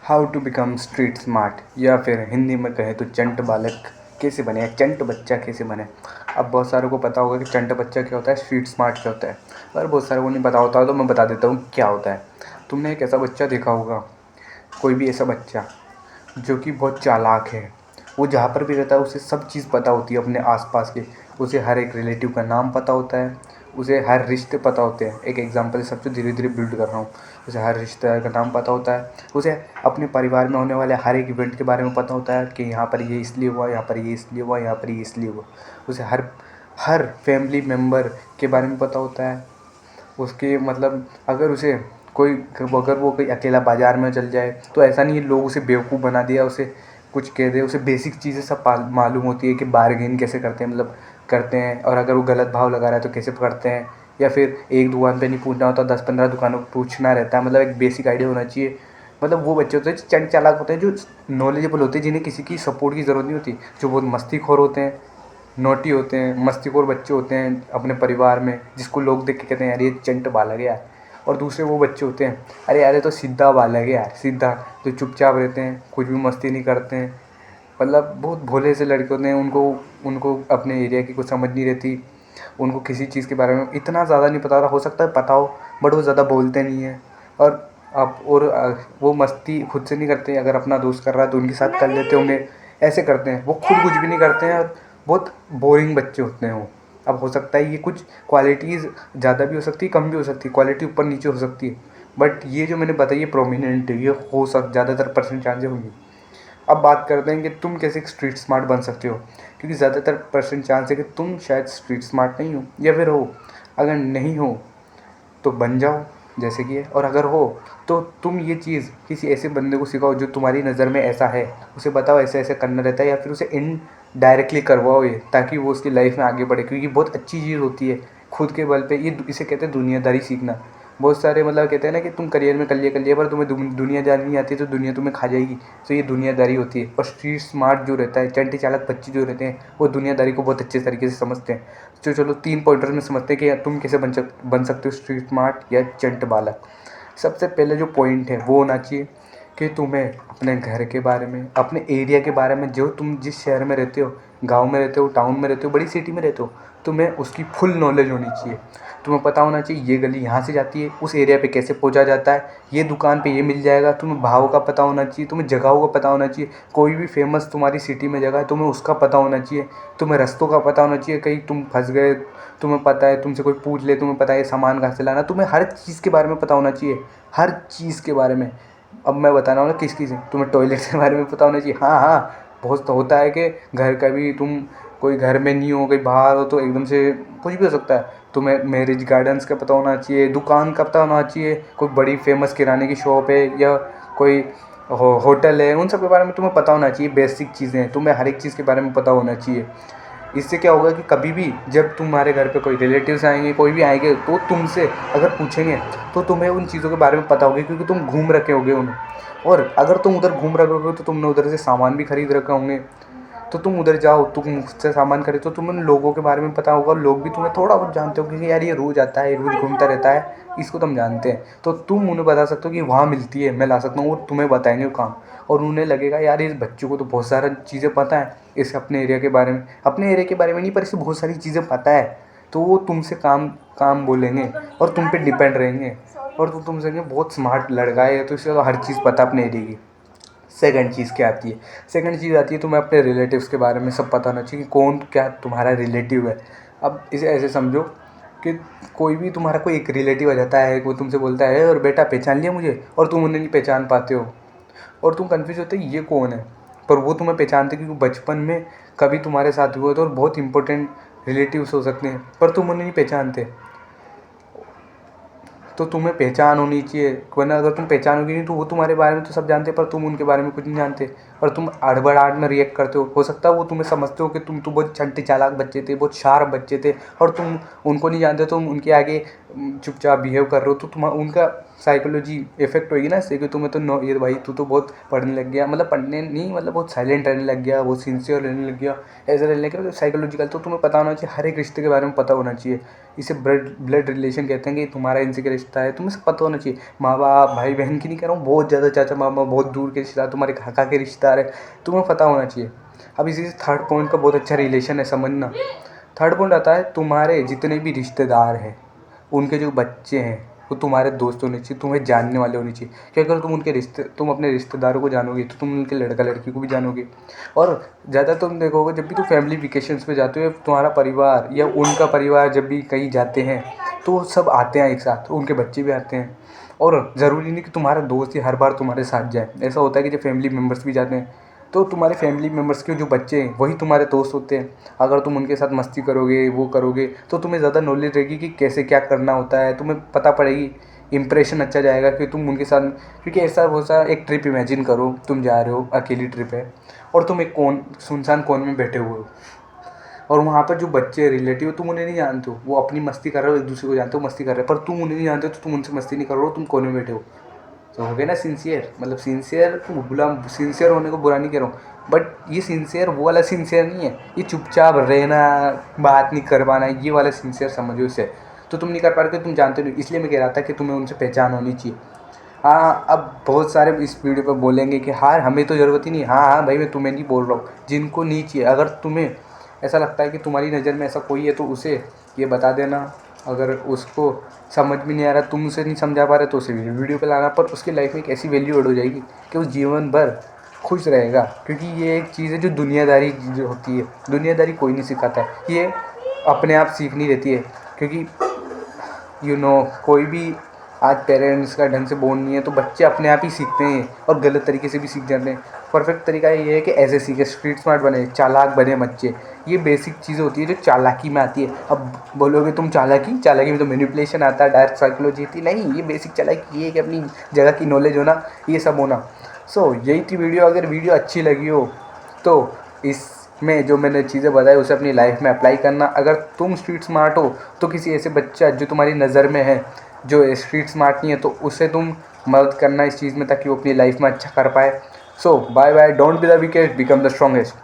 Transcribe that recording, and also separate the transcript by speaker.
Speaker 1: How to become street smart, या फिर हिंदी में कहे तो चंट बालक कैसे बने या चंट बच्चा कैसे बने। अब बहुत सारों को पता होगा कि चंट बच्चा क्या होता है, स्ट्रीट स्मार्ट क्या होता है, पर बहुत सारों को नहीं पता होता, तो मैं बता देता हूँ क्या होता है। तुमने एक ऐसा बच्चा देखा होगा, कोई भी ऐसा बच्चा जो कि बहुत चालाक है, वो जहाँ पर भी रहता है उसे सब चीज़ पता होती है अपने आसपास के। उसे हर एक रिलेटिव का नाम पता होता है, उसे हर रिश्ते पता होते हैं। एक एग्जांपल सब जो धीरे धीरे बिल्ड कर रहा हूँ, उसे हर रिश्तेदार का नाम पता होता है, उसे अपने परिवार में होने वाले हर एक इवेंट के बारे में पता होता है कि यहाँ पर ये इसलिए हुआ, यहाँ पर ये इसलिए हुआ, यहाँ पर ये इसलिए हुआ। उसे हर हर फैमिली मेम्बर के बारे में पता होता है। उसके मतलब अगर उसे कोई अगर वो कोई अकेला बाज़ार में चल जाए तो ऐसा नहीं है लोग उसे बेवकूफ़ बना दिया, उसे कुछ कह दे, उसे बेसिक चीज़ें सब मालूम होती है कि बार्गेन कैसे करते हैं, मतलब करते हैं। और अगर वो गलत भाव लगा रहा है तो कैसे करते हैं, या फिर एक दुकान पे नहीं पूछना होता, 10-15 दुकानों पर पूछना रहता है। मतलब एक बेसिक आइडिया होना चाहिए। मतलब वो बच्चे होते हैं चंट चालाक होते हैं, जो नॉलेजेबल होते हैं, जिन्हें किसी की सपोर्ट की ज़रूरत नहीं होती, जो बहुत मस्तीखोर होते हैं, नोटी होते हैं, मस्तीखोर बच्चे होते हैं अपने परिवार में, जिसको लोग देख के कहते हैं यार ये चंट बालक है यार। और दूसरे वो बच्चे होते हैं, अरे यार ये तो सीधा बालक है यार, सीधा, जो चुपचाप रहते हैं, कुछ भी मस्ती नहीं करते हैं। मतलब बहुत भोले से लड़के होते हैं, उनको उनको अपने एरिया की कुछ समझ नहीं रहती, उनको किसी चीज़ के बारे में इतना ज़्यादा नहीं पता होता, हो सकता है पता हो बट वो ज़्यादा बोलते नहीं हैं। और वो मस्ती खुद से नहीं करते, अगर अपना दोस्त कर रहा है तो उनके साथ कर लेते होंगे, ऐसे करते हैं। वो खुद कुछ भी नहीं करते हैं और बहुत बोरिंग बच्चे होते हैं वो। अब हो सकता है ये कुछ क्वालिटीज़ ज़्यादा भी हो सकती है, कम भी हो सकती है, क्वालिटी ऊपर नीचे हो सकती है, बट ये जो मैंने बताई ये प्रोमिनेंट है, ये हो सक ज़्यादातर परसेंट चांसेस होंगी। अब बात करते हैं कि तुम कैसे स्ट्रीट स्मार्ट बन सकते हो, क्योंकि ज़्यादातर परसेंट चांस है कि तुम शायद स्ट्रीट स्मार्ट नहीं हो, या फिर हो। अगर नहीं हो तो बन जाओ जैसे कि है, और अगर हो तो तुम ये चीज़ किसी ऐसे बंदे को सिखाओ जो तुम्हारी नज़र में ऐसा है, उसे बताओ ऐसे ऐसे करना रहता है, या फिर उसे इनडायरेक्टली करवाओ ये, ताकि वो उसकी लाइफ में आगे बढ़े। क्योंकि बहुत अच्छी चीज़ होती है खुद के बल पे, ये इसे कहते हैं दुनियादारी सीखना। बहुत सारे मतलब कहते हैं ना कि तुम करियर में कर लिए पर तुम्हें दुनियादारी नहीं आती तो दुनिया तुम्हें खा जाएगी। तो ये दुनियादारी होती है। और स्ट्रीट स्मार्ट जो रहता है, चंटी चालक बच्चे जो रहते हैं, वो दुनियादारी को बहुत अच्छे तरीके से समझते हैं। तो चलो 3 पॉइंटर्स में समझते हैं कि तुम कैसे बन सकते हो स्ट्रीट स्मार्ट या चंट बालक। सबसे पहले जो पॉइंट है वो होना चाहिए कि तुम्हें अपने घर के बारे में, अपने एरिया के बारे में, जो तुम जिस शहर में रहते हो, गांव में रहते हो, टाउन में रहते हो, बड़ी सिटी में रहते हो, तुम्हें उसकी फुल नॉलेज होनी चाहिए। तुम्हें पता होना चाहिए ये गली यहाँ से जाती है, उस एरिया पे कैसे पहुँचा जाता है, ये दुकान पे ये मिल जाएगा। तुम्हें भाव का पता होना चाहिए, तुम्हें जगहों का पता होना चाहिए, कोई भी फेमस तुम्हारी सिटी में जगह है तुम्हें उसका पता होना चाहिए। तुम्हें रास्तों का पता होना चाहिए, कहीं तुम फंस गए, तुम्हें पता है, तुमसे कोई पूछ ले, तुम्हें पता है सामान कहाँ से लाना, तुम्हें हर चीज़ के बारे में पता होना चाहिए, हर चीज़ के बारे में। अब मैं बता रहा हूँ ना किस किस तुम्हें टॉयलेट के बारे में पता होना चाहिए। हाँ हाँ, बहुत तो होता है कि घर का भी तुम कोई घर में नहीं हो, कहीं बाहर हो, तो एकदम से कुछ भी हो सकता है। तुम्हें मैरिज गार्डन्स का पता होना चाहिए, दुकान का पता होना चाहिए, कोई बड़ी फेमस किराने की शॉप है या कोई होटल है, उन सब के बारे में तुम्हें पता होना चाहिए। बेसिक चीज़ें तुम्हें हर एक चीज़ के बारे में पता होना चाहिए। इससे क्या होगा कि कभी भी जब तुम्हारे घर पे कोई रिलेटिव्स आएंगे, कोई भी आएंगे, तो तुमसे अगर पूछेंगे तो तुम्हें उन चीज़ों के बारे में पता होगा, क्योंकि तुम घूम रखे होगे उन्हें। और अगर तुम उधर घूम रखे होगे तो तुमने उधर से सामान भी खरीद रखे होंगे, तो तुम उधर जाओ, तुम मुझसे सामान खरीदो, तो तुम्हें उन लोगों के बारे में पता होगा, लोग भी तुम्हें थोड़ा बहुत जानते हो कि यार ये रोज़ आता है, रोज़ घूमता रहता है, इसको तुम जानते हैं, तो तुम उन्हें बता सकते हो कि वहाँ मिलती है, मैं ला सकता हूँ, वो तुम्हें बताएंगे वो काम। और उन्हें लगेगा यार इस बच्चों को तो बहुत सारी चीज़ें पता है, इसे अपने एरिया के बारे में, अपने एरिया के बारे में नहीं पर इसे बहुत सारी चीज़ें पता है। तो वो तुमसे काम काम बोलेंगे और तुम पे डिपेंड रहेंगे, और तो तुमसे कहेंगे बहुत स्मार्ट लड़का है, तो इसे तो हर चीज़ पता अपने एरिया की। सेकंड चीज़ क्या आती है? सेकंड चीज़ आती है तुम्हें अपने रिलेटिव्स के बारे में सब पता होना चाहिए कि कौन क्या तुम्हारा रिलेटिव है। अब इसे ऐसे समझो कि कोई भी तुम्हारा कोई एक रिलेटिव आ जाता है, वो तुमसे बोलता है और बेटा पहचान लिया मुझे, और तुम उन्हें नहीं पहचान पाते हो, और तुम कन्फ्यूज होते हो ये कौन है। पर वो तुम्हें पहचानते क्योंकि बचपन में कभी तुम्हारे साथ हुआ, तो और बहुत इंपॉर्टेंट रिलेटिव्स हो सकते हैं, पर तुम उन्हें नहीं पहचानते। तो तुम्हें पहचान होनी चाहिए, वरना अगर तुम पहचानोगे नहीं तो वो तुम्हारे बारे में तो सब जानते पर तुम उनके बारे में कुछ नहीं जानते, और तुम हड़बड़ाहट में रिएक्ट करते हो सकता है वो तुम्हें समझते हो कि तुम तो बहुत छंटे चालाक बच्चे थे, बहुत शार्प बच्चे थे, और तुम उनको नहीं जानते, तुम उनके आगे चुपचाप बिहेव कर रहे हो, तो तुम उनका साइकोलॉजी इफेक्ट होगी ना इससे कि तुम्हें तो नो ये भाई तू तो बहुत पढ़ने लग गया, मतलब पढ़ने नहीं, मतलब बहुत साइलेंट रहने लग गया, बहुत सिंसियर रहने लग गया, ऐसा रहने लग गया। साइकोलॉजिकल तो तुम्हें पता होना चाहिए, हर एक रिश्ते के बारे में पता होना चाहिए। इसे ब्लड ब्लड रिलेशन कहते हैं कि तुम्हारा इनसे का रिश्ता है, तुम्हें सब पता होना चाहिए। माँ बाप भाई बहन की नहीं कह रहा हूँ, बहुत ज़्यादा चाचा मामा, बहुत दूर के रिश्तेदार, तुम्हारे काका के रिश्तेदार है, तुम्हें पता होना चाहिए। अब इसी से थर्ड पॉइंट का बहुत अच्छा रिलेशन है, समझना। थर्ड पॉइंट आता है तुम्हारे जितने भी रिश्तेदार हैं उनके जो बच्चे हैं वो तुम्हारे दोस्त होने चाहिए, तुम्हें जानने वाले होने चाहिए। क्या अगर तुम अपने रिश्तेदारों को जानोगे तो तुम उनके लड़का लड़की को भी जानोगे। और ज़्यादा तुम देखोगे जब भी तुम फैमिली वेकेशंस पे जाते हो, तुम्हारा परिवार या उनका परिवार जब भी कहीं जाते हैं तो सब आते हैं एक साथ, तो उनके बच्चे भी आते हैं। और ज़रूरी नहीं कि तुम्हारा दोस्त ही हर बार तुम्हारे साथ जाए, ऐसा होता है कि जब फैमिली मेम्बर्स भी जाते हैं तो तुम्हारे फैमिली मेम्बर्स के जो बच्चे हैं वही तुम्हारे दोस्त होते हैं। अगर तुम उनके साथ मस्ती करोगे वो करोगे तो तुम्हें ज़्यादा नॉलेज रहेगी कि कैसे क्या करना होता है, तुम्हें पता पड़ेगी, इंप्रेशन अच्छा जाएगा कि तुम उनके साथ। क्योंकि ऐसा बहुत सा एक ट्रिप इमेजिन करो, तुम जा रहे हो, अकेली ट्रिप है और तुम एक सुनसान कोन में बैठे हुए हो और वहाँ पर जो बच्चे रिलेटिव तुम उन्हें नहीं जानते हो, वो अपनी मस्ती कर रहे हो, एक दूसरे को जानते हो मस्ती कर रहे हो, पर तुम उन्हें नहीं जानते तो तुम उनसे मस्ती नहीं कर रहे हो, तुम कोने में बैठे हो। तो हो गया ना सिंसियर। मतलब सिंसियर को बुला, सिंसियर होने को बुरा नहीं कह रहा हूँ, बट ये सिंसियर वो वाला सिंसियर नहीं है, ये चुपचाप रहना, बात नहीं कर पाना, ये वाला सिंसियर समझो इसे। तो तुम नहीं कर पा रहे, तुम जानते नहीं, इसलिए मैं कह रहा था कि तुम्हें उनसे पहचान होनी चाहिए। हाँ, अब बहुत सारे इस वीडियो पर बोलेंगे कि हाँ हमें तो ज़रूरत ही नहीं। हाँ हाँ भाई, मैं तुम्हें नहीं बोल रहा हूँ, जिनको नहीं चाहिए। अगर तुम्हें ऐसा लगता है कि तुम्हारी नज़र में ऐसा कोई है तो उसे ये बता देना। अगर उसको समझ में नहीं आ रहा, तुम उसे नहीं समझा पा रहे तो उसे वीडियो पे लाना, पर उसकी लाइफ में एक ऐसी वैल्यू ऐड हो जाएगी कि वो जीवन भर खुश रहेगा। क्योंकि ये एक चीज़ है जो दुनियादारी जो होती है, दुनियादारी कोई नहीं सिखाता है, ये अपने आप सीखनी रहती है। क्योंकि कोई भी आज पेरेंट्स का ढंग से बोल नहीं है तो बच्चे अपने आप ही सीखते हैं और गलत तरीके से भी सीख जाते हैं। परफेक्ट तरीका ये है कि ऐसे सीखे, स्ट्रीट स्मार्ट बने, चालाक बने बच्चे। ये बेसिक चीज़ें होती है जो चालाकी में आती है। अब बोलोगे तुम चालाकी चालाकी में तो मैनिपुलेशन आता है, डायरेक्ट साइकोलॉजी थी, नहीं, ये बेसिक चालाकी ये है कि अपनी जगह की नॉलेज होना, ये सब होना। यही थी वीडियो। अगर वीडियो अच्छी लगी हो तो इसमें जो मैंने चीज़ें बताई उसे अपनी लाइफ में अप्लाई करना। अगर तुम स्ट्रीट स्मार्ट हो तो किसी ऐसे बच्चा जो तुम्हारी नज़र में है जो स्ट्रीट स्मार्ट नहीं है तो उसे तुम मदद करना इस चीज़ में ताकि वो अपनी लाइफ में अच्छा कर पाए। Bye bye, don't be the weakest, become the strongest.